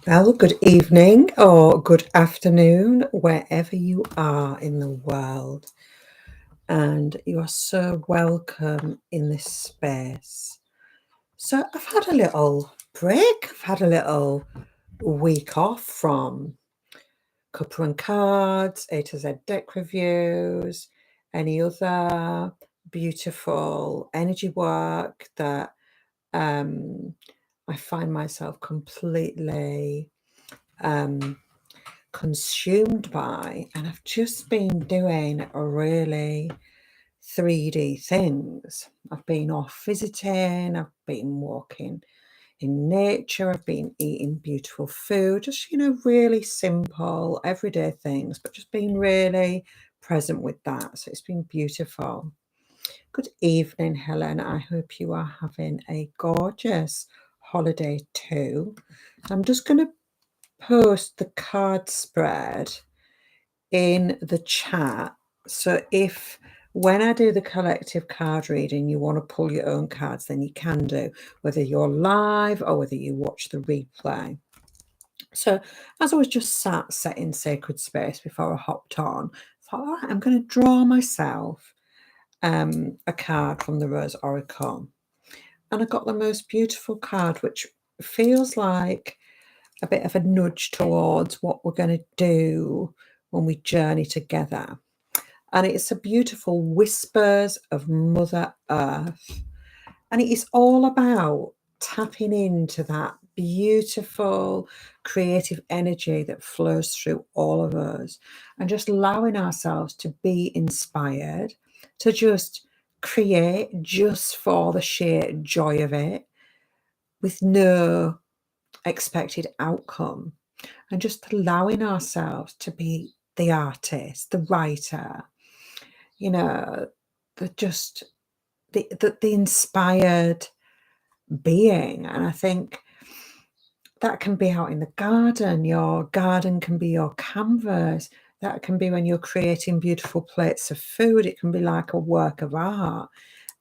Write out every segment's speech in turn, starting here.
Well, good evening or good afternoon, wherever you are in the world. And you are so welcome in this space. So I've had a little break. I've had a little week off from Cuppa and Cards, A to Z deck reviews, any other beautiful energy work that I find myself completely consumed by, and I've just been doing a really 3D things. I've been off visiting, I've been walking in nature, I've been eating beautiful food, just really simple everyday things, but just being really present with that. So it's been beautiful. Good evening, Helen. I hope you are having a gorgeous holiday too. I'm just going to post the card spread in the chat. So if when I do the collective card reading, you want to pull your own cards, then you can do, whether you're live or whether you watch the replay. So as I was just sat in sacred space before I hopped on, I thought, all right, I'm going to draw myself a card from the Rose Oracle. And I got the most beautiful card, which feels like a bit of a nudge towards what we're going to do when we journey together. And it's a beautiful Whispers of Mother Earth. And it is all about tapping into that beautiful creative energy that flows through all of us and just allowing ourselves to be inspired, to just create just for the sheer joy of it with no expected outcome, and just allowing ourselves to be the artist, the writer, the inspired being. And I think that can be out in the garden. Your garden can be your canvas. That can be when you're creating beautiful plates of food. It can be like a work of art.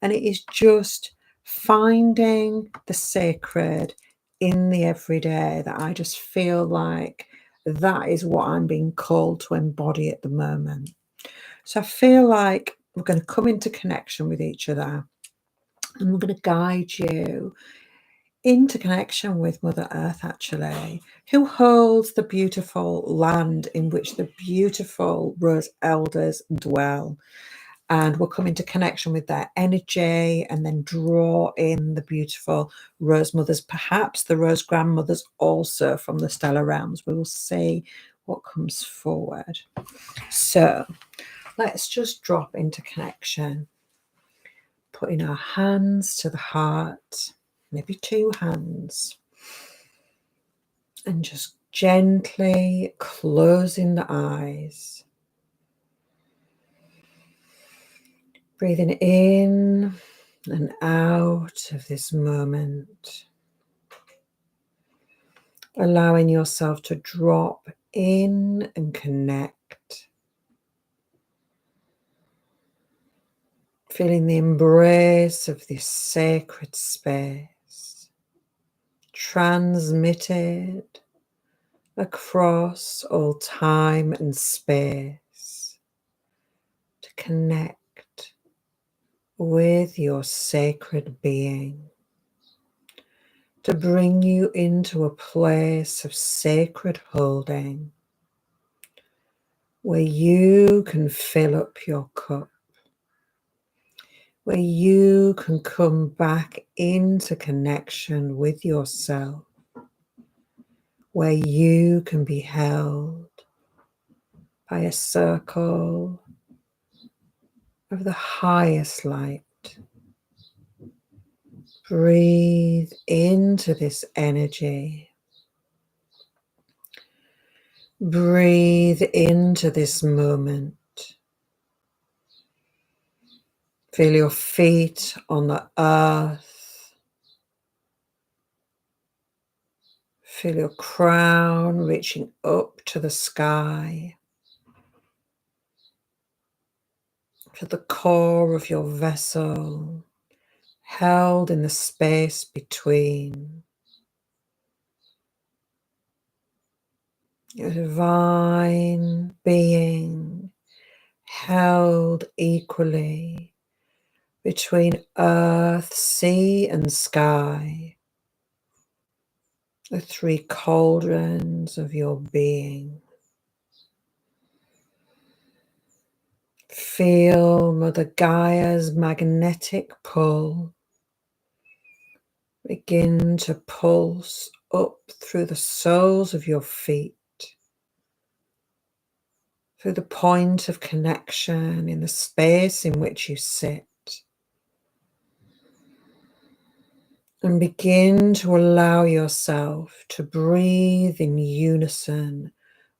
And it is just finding the sacred in the everyday that I just feel like that is what I'm being called to embody at the moment. So I feel like we're going to come into connection with each other, and we're going to guide you into connection with Mother Earth, actually, who holds the beautiful land in which the beautiful Rose Elders dwell. And we'll come into connection with their energy and then draw in the beautiful Rose Mothers, perhaps the Rose Grandmothers also from the stellar realms. We will see what comes forward. So let's just drop into connection, putting our hands to the heart, maybe two hands, and just gently closing the eyes. Breathing in and out of this moment. Allowing yourself to drop in and connect. Feeling the embrace of this sacred space, transmitted across all time and space, to connect with your sacred being, to bring you into a place of sacred holding where you can fill up your cup, where you can come back into connection with yourself, where you can be held by a circle of the highest light. Breathe into this energy. Breathe into this moment. Feel your feet on the earth. Feel your crown reaching up to the sky. Feel the core of your vessel held in the space between. your divine being held equally between earth, sea, and sky, the three cauldrons of your being. Feel Mother Gaia's magnetic pull begin to pulse up through the soles of your feet, through the point of connection in the space in which you sit, and begin to allow yourself to breathe in unison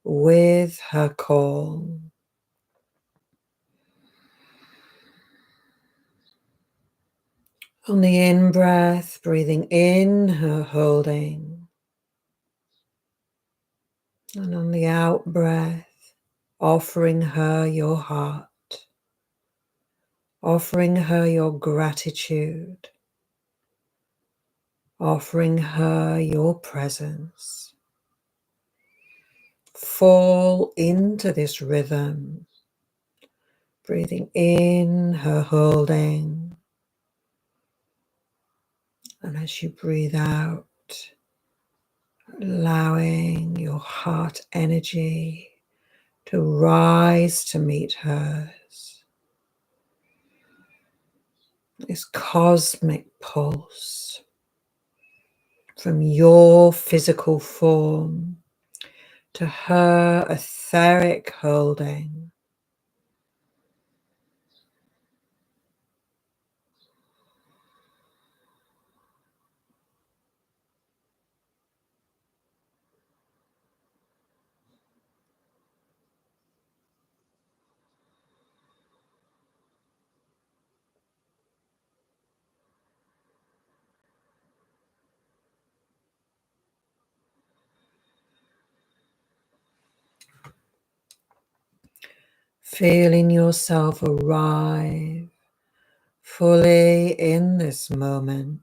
with her call. On the in-breath, breathing in her holding, and on the out-breath, offering her your heart, offering her your gratitude, offering her your presence. Fall into this rhythm, breathing in her holding, and as you breathe out, allowing your heart energy to rise to meet hers. This cosmic pulse from your physical form to her etheric holding. Feeling yourself arrive fully in this moment,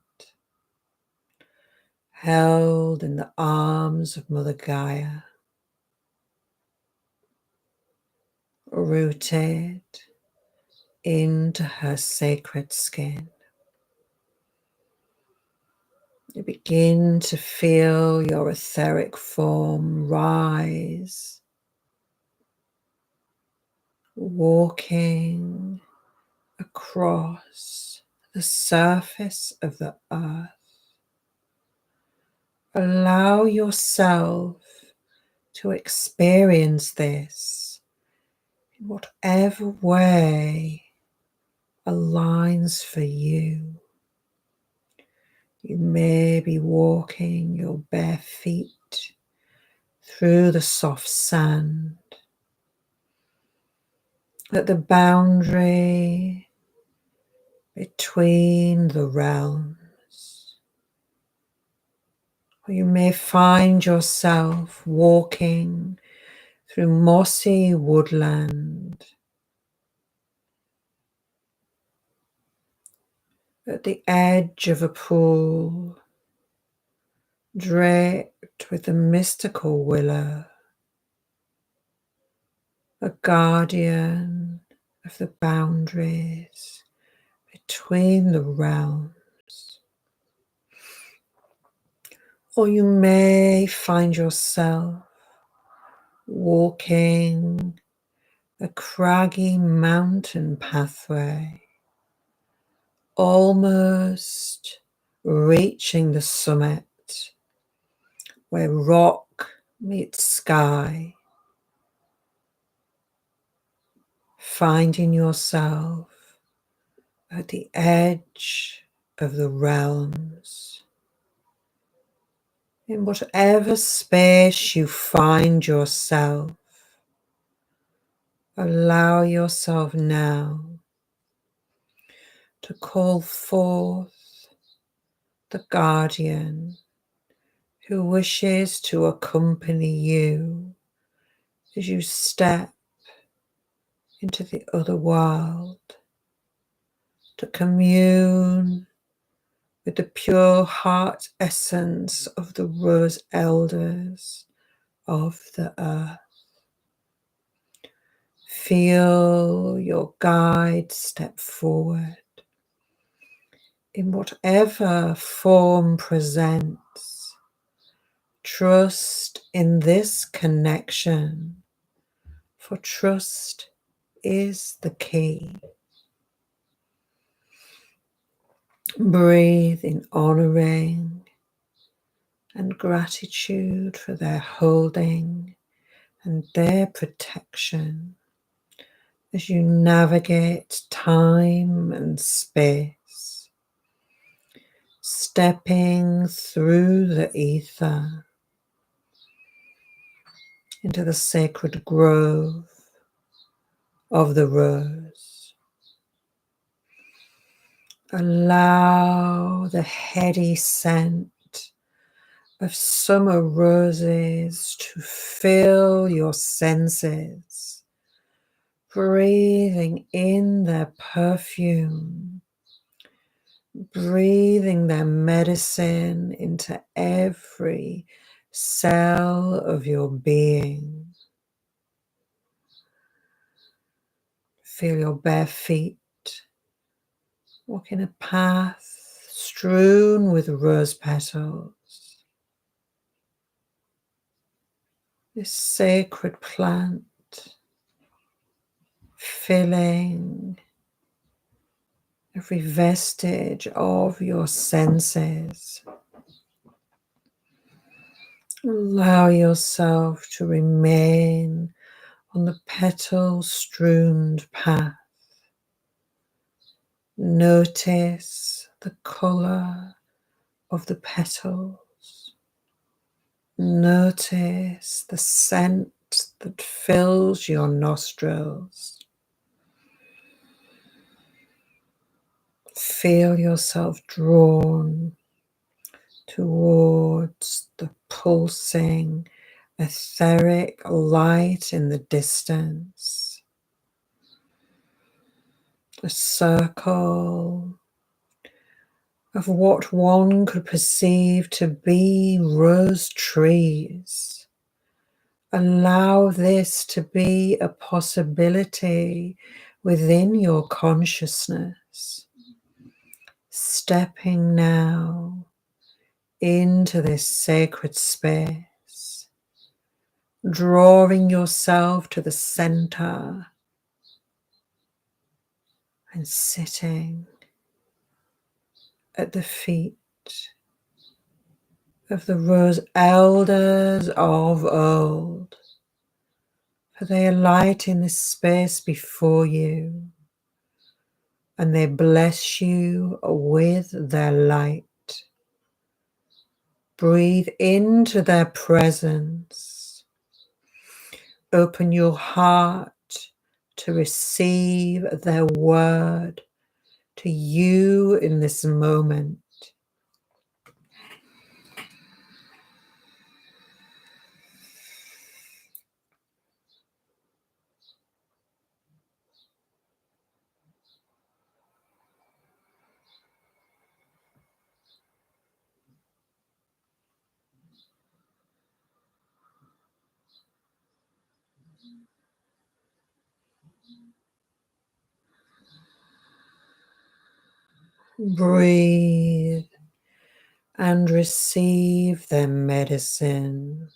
held in the arms of Mother Gaia, rooted into her sacred skin. You begin to feel your etheric form rise, walking across the surface of the earth. Allow yourself to experience this in whatever way aligns for you. You may be walking your bare feet through the soft sand at the boundary between the realms. Or you may find yourself walking through mossy woodland at the edge of a pool draped with the mystical willow, a guardian of the boundaries between the realms. Or you may find yourself walking a craggy mountain pathway, almost reaching the summit where rock meets sky, finding yourself at the edge of the realms. In whatever space you find yourself, allow yourself now to call forth the guardian who wishes to accompany you as you step into the other world, to commune with the pure heart essence of the rose elders of the earth. Feel your guide step forward in whatever form presents. Trust in this connection, for trust is the key. Breathe in honoring and gratitude for their holding and their protection as you navigate time and space, stepping through the ether into the sacred grove of the rose. Allow the heady scent of summer roses to fill your senses, breathing in their perfume, breathing their medicine into every cell of your being. Feel your bare feet walking a path strewn with rose petals. This sacred plant filling every vestige of your senses. Allow yourself to remain on the petal-strewn path. Notice the color of the petals. Notice the scent that fills your nostrils. Feel yourself drawn towards the pulsing etheric light in the distance. A circle of what one could perceive to be rose trees. Allow this to be a possibility within your consciousness. Stepping now into this sacred space, drawing yourself to the center and sitting at the feet of the rose elders of old, for they are lighting this space before you and they bless you with their light. Breathe into their presence. Open your heart to receive their word to you in this moment. Breathe and receive their medicine.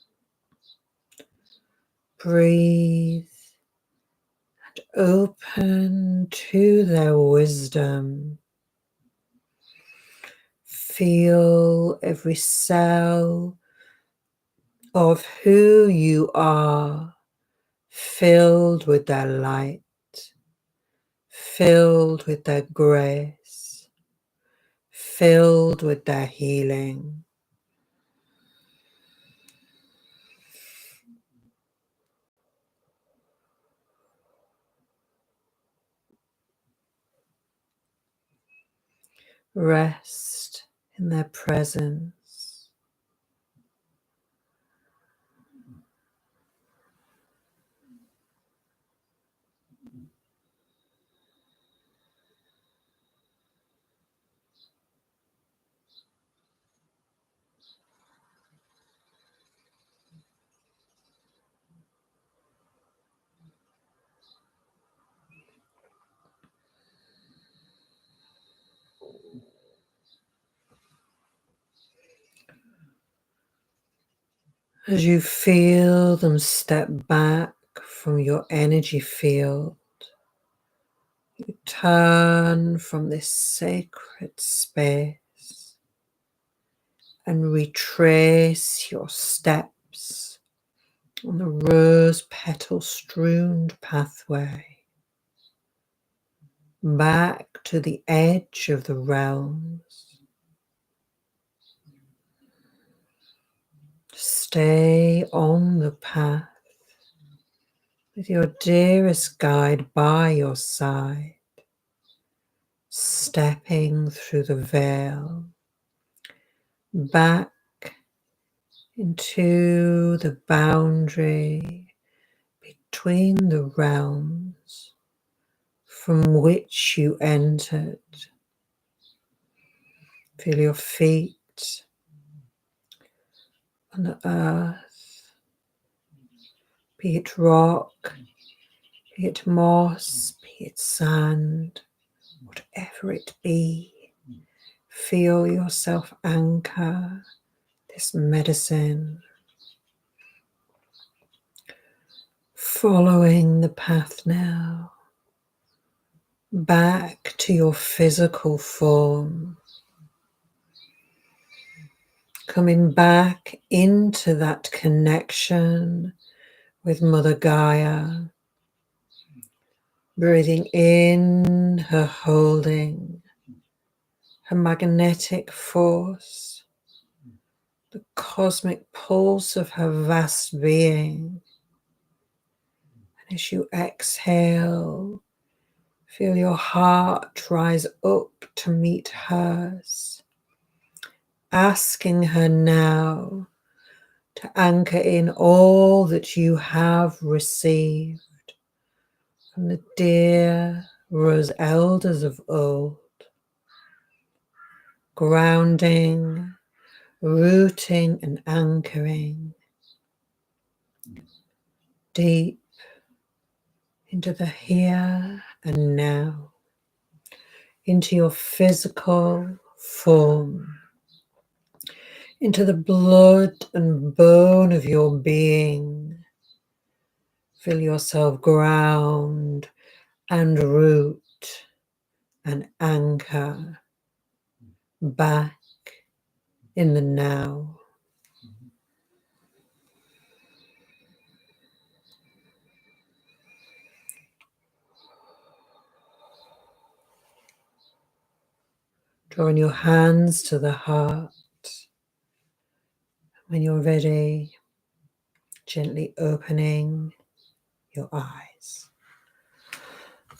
Breathe and open to their wisdom. Feel every cell of who you are filled with their light, filled with their grace, filled with their healing. Rest in their presence. As you feel them step back from your energy field, you turn from this sacred space and retrace your steps on the rose petal strewn pathway back to the edge of the realms. Stay on the path with your dearest guide by your side, stepping through the veil back into the boundary between the realms from which you entered. Feel your feet on the earth, be it rock, be it moss, be it sand, whatever it be. Feel yourself anchor this medicine, following the path now back to your physical form, coming back into that connection with Mother Gaia, breathing in her holding, her magnetic force, the cosmic pulse of her vast being. And as you exhale, feel your heart rise up to meet hers, asking her now to anchor in all that you have received from the dear rose elders of old, grounding, rooting and anchoring deep into the here and now, into your physical form, into the blood and bone of your being. Feel yourself ground and root and anchor back in the now. Drawing your hands to the heart. When you're ready, gently opening your eyes.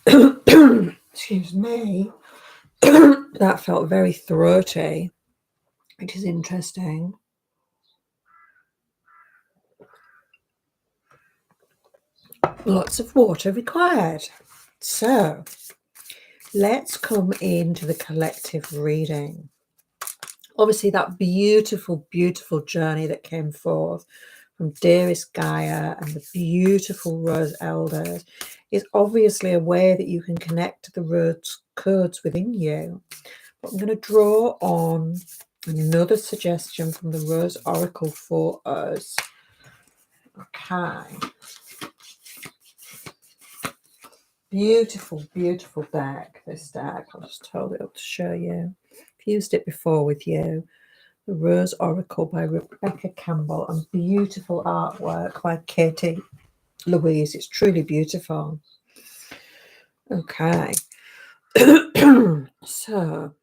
Excuse me. That felt very throaty, which is interesting. Lots of water required. So let's come into the collective reading. Obviously, that beautiful, beautiful journey that came forth from dearest Gaia and the beautiful rose elders is obviously a way that you can connect to the rose codes within you. But I'm going to draw on another suggestion from the Rose Oracle for us. Okay. Beautiful, beautiful deck, this deck. I'll just hold it up to show you. I've used it before with you. The Rose Oracle by Rebecca Campbell, and beautiful artwork by Katie Louise. It's truly beautiful. Okay. So,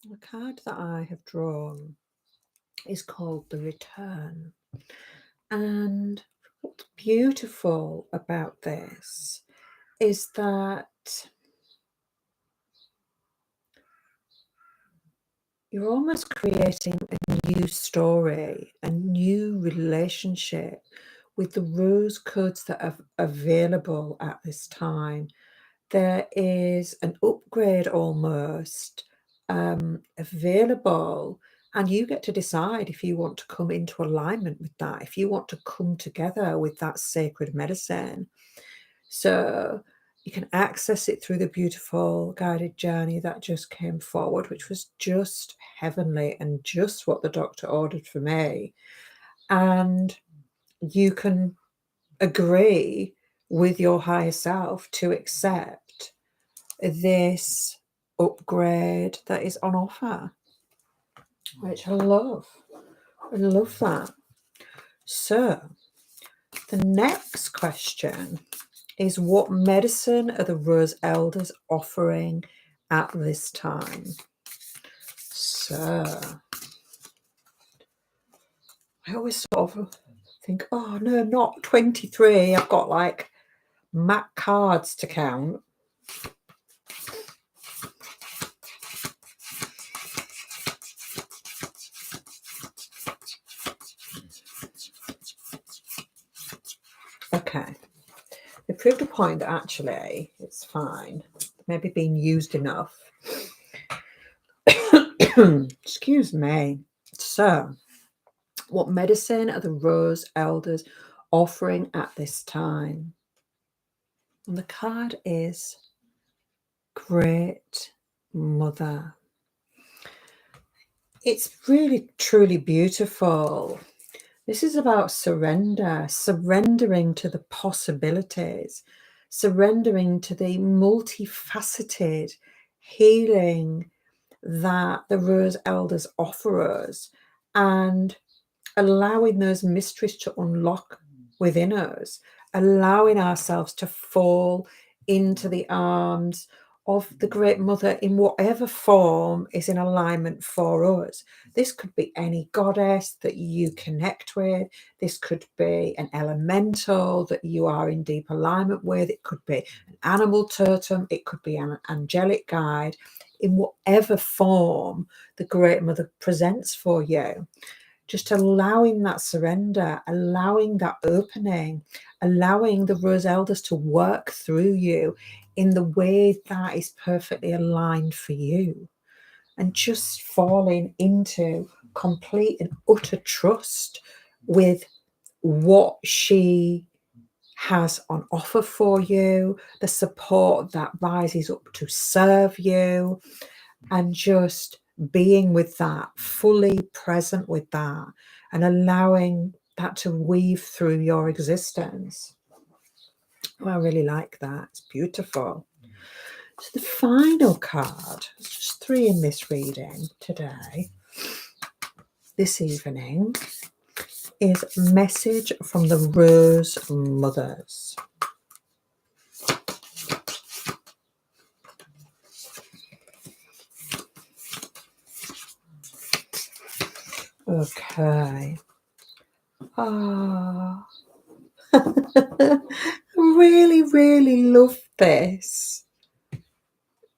the card that I have drawn is called The Return. And what's beautiful about this is that you're almost creating a new story, a new relationship with the rose codes that are available at this time. There is an upgrade almost available, and you get to decide if you want to come into alignment with that, if you want to come together with that sacred medicine. So you can access it through the beautiful guided journey that just came forward, which was just heavenly and just what the doctor ordered for me. and you can agree with your higher self to accept this upgrade that is on offer, which I love. I love that. So the next question is, what medicine are the Rose Elders offering at this time? So I always sort of think, oh no, not 23. I've got like MAC cards to count. Okay. They proved a point that actually it's fine. Maybe being used enough. Excuse me. So, what medicine are the Rose Elders offering at this time? And the card is Great Mother. It's really, truly beautiful. This is about surrender, surrendering to the possibilities, surrendering to the multifaceted healing that the Rose Elders offer us, and allowing those mysteries to unlock within us, allowing ourselves to fall into the arms of the Great Mother in whatever form is in alignment for us. This could be any goddess that you connect with. This could be an elemental that you are in deep alignment with. It could be an animal totem. It could be an angelic guide. In whatever form the Great Mother presents for you, just allowing that surrender, allowing that opening, allowing the Rose Elders to work through you in the way that is perfectly aligned for you, and just falling into complete and utter trust with what she has on offer for you, the support that rises up to serve you, and just being with that, fully present with that, and allowing that to weave through your existence. Oh, I really like that. It's beautiful. So the final card, there's just 3 in this reading today, this evening, is Message from the Rose Mothers. Okay. Ah. Really, really love this.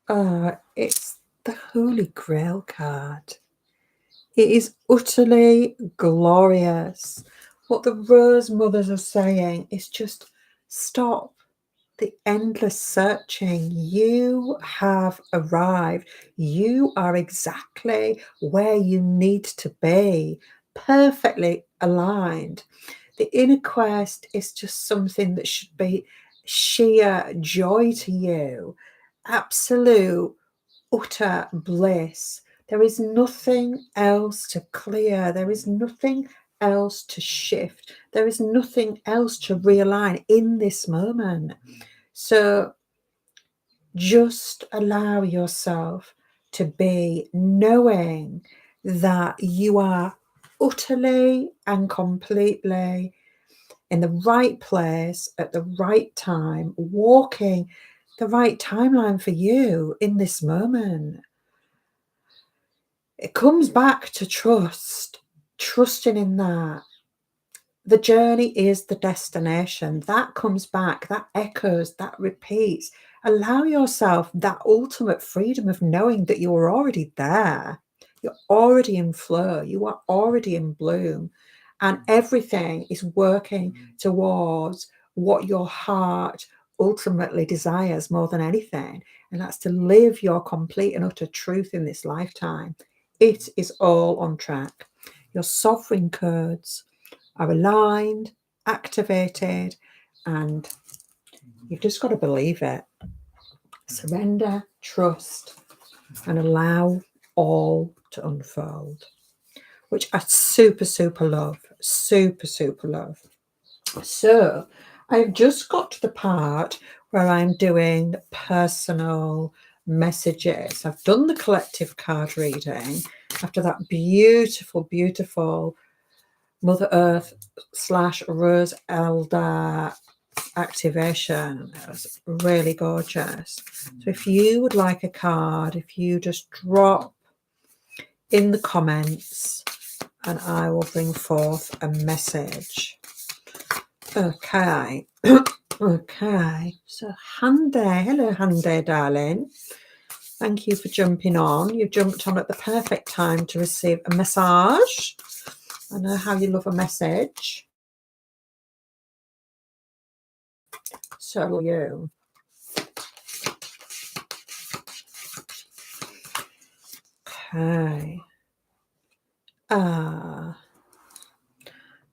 It's the Holy Grail card. It is utterly glorious. What the Rose Mothers are saying is just stop the endless searching. You have arrived. You are exactly where you need to be, perfectly aligned. The inner quest is just something that should be sheer joy to you, absolute, utter bliss. There is nothing else to clear. There is nothing else to shift. There is nothing else to realign in this moment. So just allow yourself to be knowing that you are utterly and completely in the right place at the right time, walking the right timeline for you in this moment. It comes back to trust, trusting in that. The journey is the destination. That comes back, that echoes, that repeats. Allow yourself that ultimate freedom of knowing that you are already there. You're already in flow. You are already in bloom. And everything is working towards what your heart ultimately desires more than anything. And that's to live your complete and utter truth in this lifetime. It is all on track. Your sovereign codes are aligned, activated, and you've just got to believe it. Surrender, trust, and allow all to unfold. which I super love. Super love. So I've just got to the part where I'm doing personal messages. I've done the collective card reading after that beautiful Mother Earth / Rose Elder activation. It was really gorgeous. So if you would like a card, if you just drop in the comments and I will bring forth a message. Okay. Okay. So Hande, hello Hande, darling. Thank you for jumping on. You jumped on at the perfect time to receive a massage. I know how you love a message. So will you. Okay.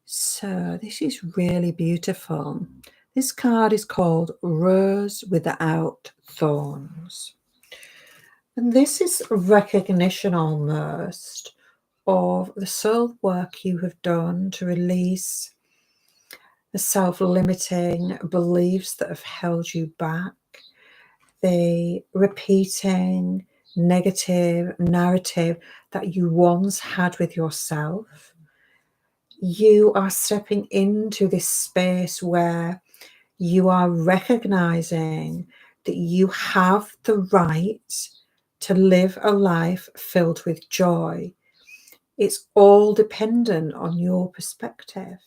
So this is really beautiful. This card is called Rose Without Thorns. And this is a recognition almost of the soul work you have done to release the self-limiting beliefs that have held you back, the repeating negative narrative that you once had with yourself. You are stepping into this space where you are recognizing that you have the right to live a life filled with joy. It's all dependent on your perspective.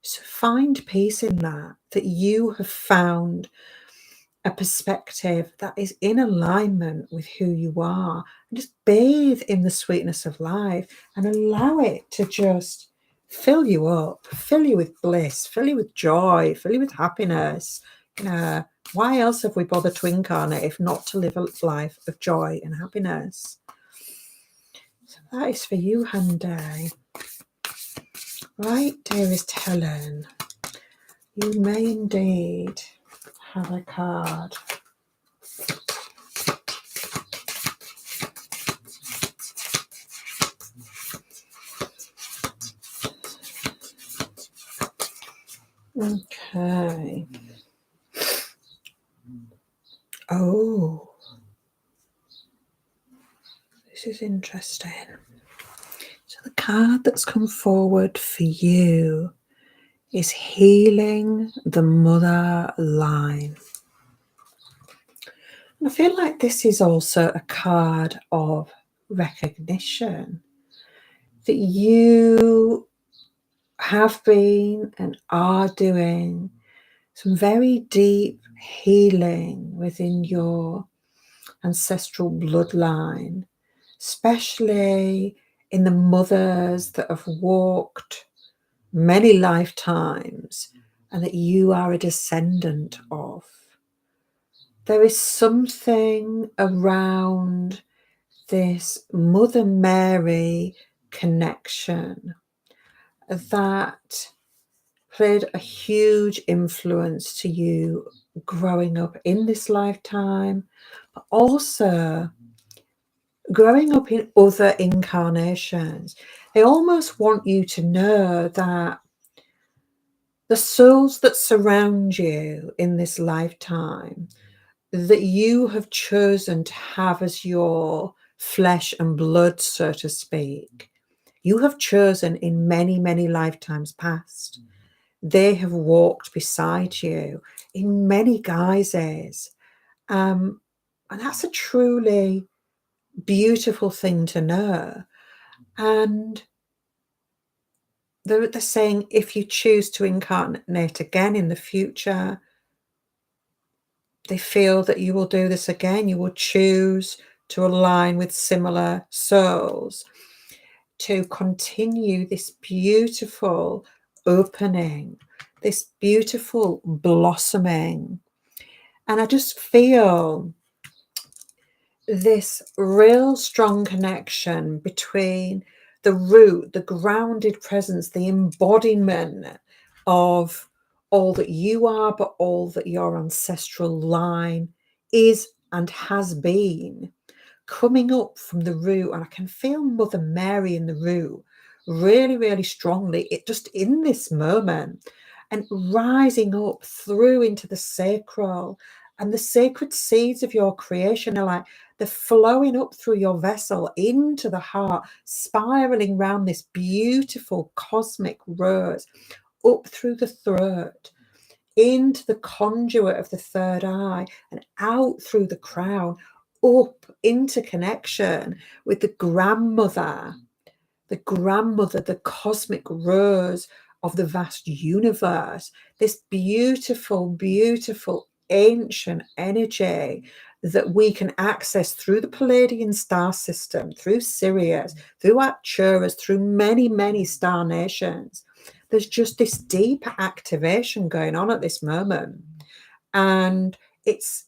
So find peace in that you have found a perspective that is in alignment with who you are. And just bathe in the sweetness of life and allow it to just fill you up, fill you with bliss, fill you with joy, fill you with happiness. Why else have we bothered to incarnate if not to live a life of joy and happiness? So that is for you, Hyundai. Right, dearest Helen, you may indeed have a card. Okay. Oh, this is interesting. So the card that's come forward for you is Healing the Mother Line. And I feel like this is also a card of recognition that you have been and are doing some very deep healing within your ancestral bloodline, especially in the mothers that have walked many lifetimes and that you are a descendant of. There is something around this Mother Mary connection that played a huge influence to you growing up in this lifetime, but also growing up in other incarnations. They almost want you to know that the souls that surround you in this lifetime, that you have chosen to have as your flesh and blood, so to speak, you have chosen in many lifetimes past. They have walked beside you in many guises. And that's a truly beautiful thing to know. And they're saying if you choose to incarnate again in the future, they feel that you will do this again. You will choose to align with similar souls to continue this beautiful opening, this beautiful blossoming. And I just feel this real strong connection between the root, the grounded presence, the embodiment of all that you are, but all that your ancestral line is and has been, coming up from the root, and I can feel Mother Mary in the root really, really strongly, it just in this moment, and rising up through into the sacral, and the sacred seeds of your creation are like they're flowing up through your vessel into the heart, spiraling around this beautiful cosmic rose, up through the throat, into the conduit of the third eye, and out through the crown, up into connection with the grandmother, the cosmic rose of the vast universe, this beautiful, beautiful ancient energy that we can access through the Palladian star system, through Sirius, through Arcturus, through many, many star nations. There's just this deep activation going on at this moment, and it's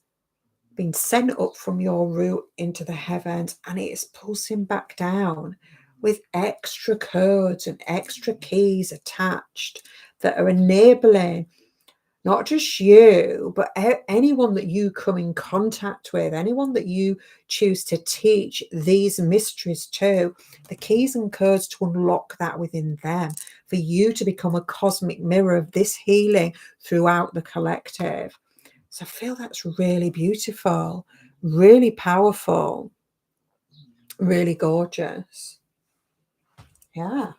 been sent up from your root into the heavens, and it is pulsing back down with extra codes and extra keys attached that are enabling not just you, but anyone that you come in contact with, anyone that you choose to teach these mysteries to, the keys and codes to unlock that within them, for you to become a cosmic mirror of this healing throughout the collective. So I feel that's really beautiful, really powerful, really gorgeous. Yeah.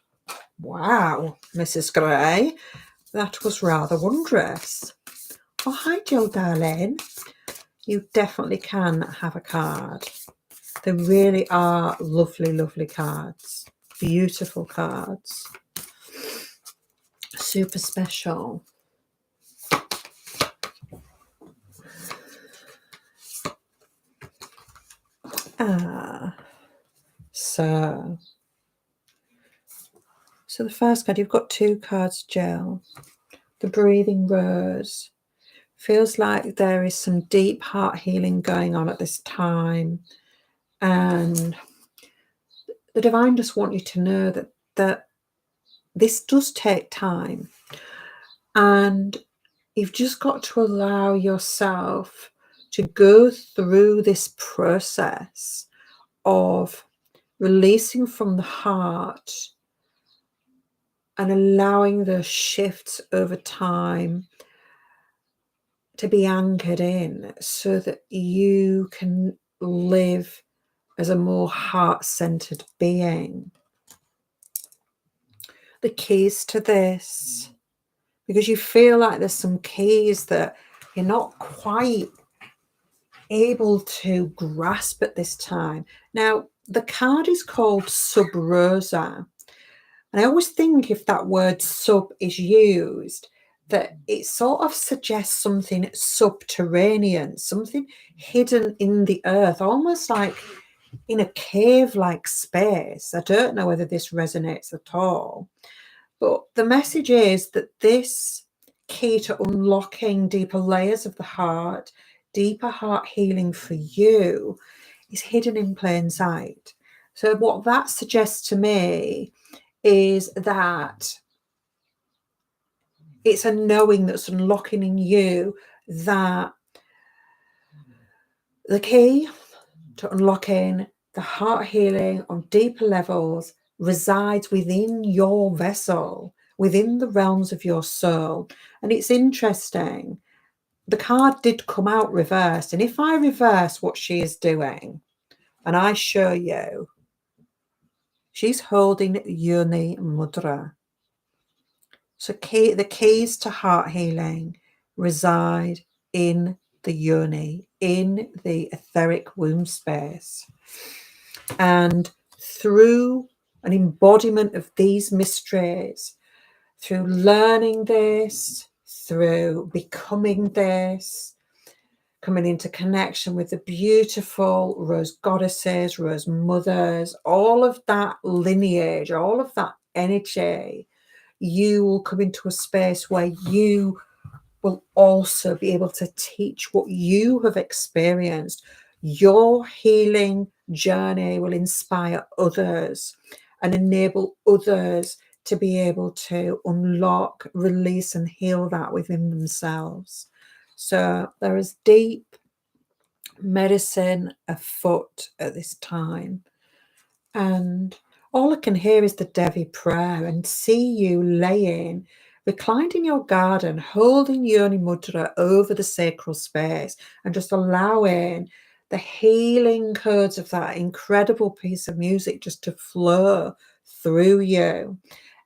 Wow, Mrs. Gray. That was rather wondrous. Oh, hi, Jill, darling. You definitely can have a card. They really are lovely, lovely cards. Beautiful cards. Super special. So the first card, you've got two cards, Jill. The breathing rose. Feels like there is some deep heart healing going on at this time. And the divine just want you to know that this does take time. And you've just got to allow yourself to go through this process of releasing from the heart and allowing the shifts over time to be anchored in, so that you can live as a more heart-centered being. The keys to this, because you feel like there's some keys that you're not quite able to grasp at this time. Now, the card is called Sub Rosa. And I always think if that word sub is used, that it sort of suggests something subterranean, something hidden in the earth, almost like in a cave-like space. I don't know whether this resonates at all. But the message is that this key to unlocking deeper layers of the heart, deeper heart healing for you, is hidden in plain sight. So what that suggests to me is that it's a knowing that's unlocking in you that the key to unlocking the heart healing on deeper levels resides within your vessel, within the realms of your soul. And it's interesting, the card did come out reversed. And if I reverse what she is doing and I show you, she's holding Yoni Mudra. So the keys to heart healing reside in the yoni, in the etheric womb space. And through an embodiment of these mysteries, through learning this, through becoming this, coming into connection with the beautiful rose goddesses, rose mothers, all of that lineage, all of that energy, you will come into a space where you will also be able to teach what you have experienced. Your healing journey will inspire others and enable others to be able to unlock, release, and heal that within themselves. So there is deep medicine afoot at this time. And all I can hear is the Devi prayer and see you laying, reclined in your garden, holding Yoni Mudra over the sacral space and just allowing the healing codes of that incredible piece of music just to flow through you.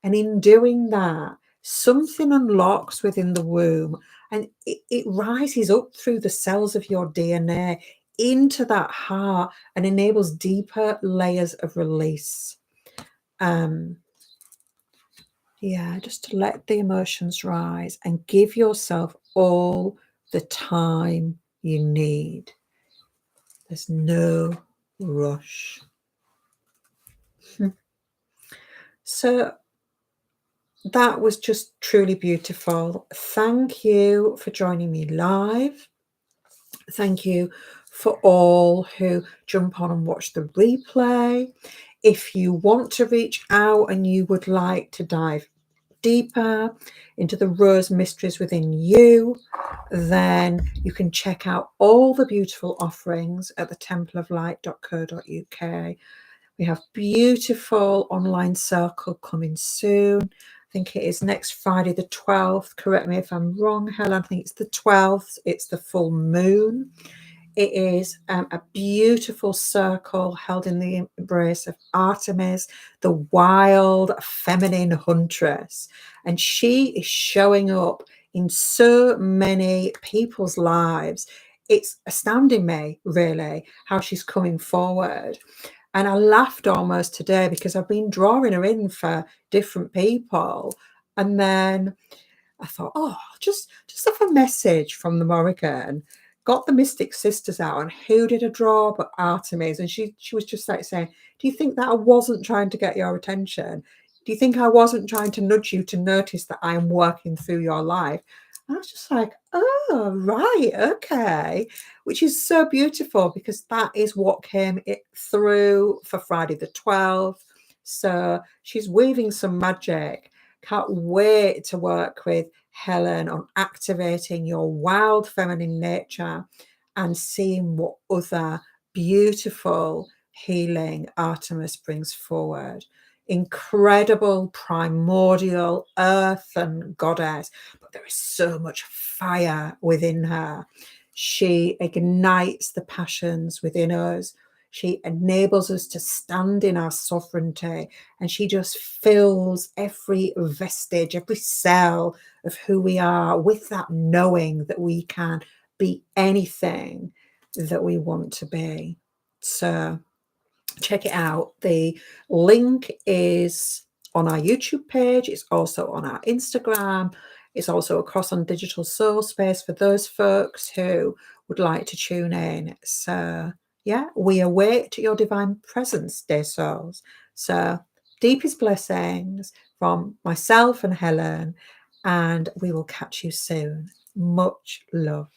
And in doing that, something unlocks within the womb and it rises up through the cells of your DNA into that heart and enables deeper layers of release. Just to let the emotions rise and give yourself all the time you need. There's no rush. So that was just truly beautiful. Thank you for joining me live. Thank you for all who jump on and watch the replay. If you want to reach out and you would like to dive deeper into the rose mysteries within you, then you can check out all the beautiful offerings at the templeoflight.co.uk. We have beautiful online circle coming soon. I think it is next Friday the 12th. Correct me if I'm wrong, Helen. I think it's the 12th. It's the full moon. It is a beautiful circle held in the embrace of Artemis, the wild feminine huntress. And she is showing up in so many people's lives. It's astounding me, really, how she's coming forward. And I laughed almost today because I've been drawing her in for different people. And then I thought, oh, just have a message from the Morrigan. Got the Mystic Sisters out, and who did I draw but Artemis? And she was just like saying, do you think that I wasn't trying to get your attention? Do you think I wasn't trying to nudge you to notice that I'm working through your life? And I was just like, oh, right, okay. Which is so beautiful because that is what came through for Friday the 12th. So she's weaving some magic. Can't wait to work with Helen on activating your wild feminine nature and seeing what other beautiful healing Artemis brings forward. Incredible primordial earth and goddess, but there is so much fire within her. She ignites the passions within us. She enables us to stand in our sovereignty, and she just fills every vestige, every cell of who we are with that knowing that we can be anything that we want to be. So check it out. The link is on our YouTube page. It's also on our Instagram. It's also across on Digital Soul Space for those folks who would like to tune in. So yeah, we await your divine presence, dear souls. So deepest blessings from myself and Helen, and we will catch you soon. Much love.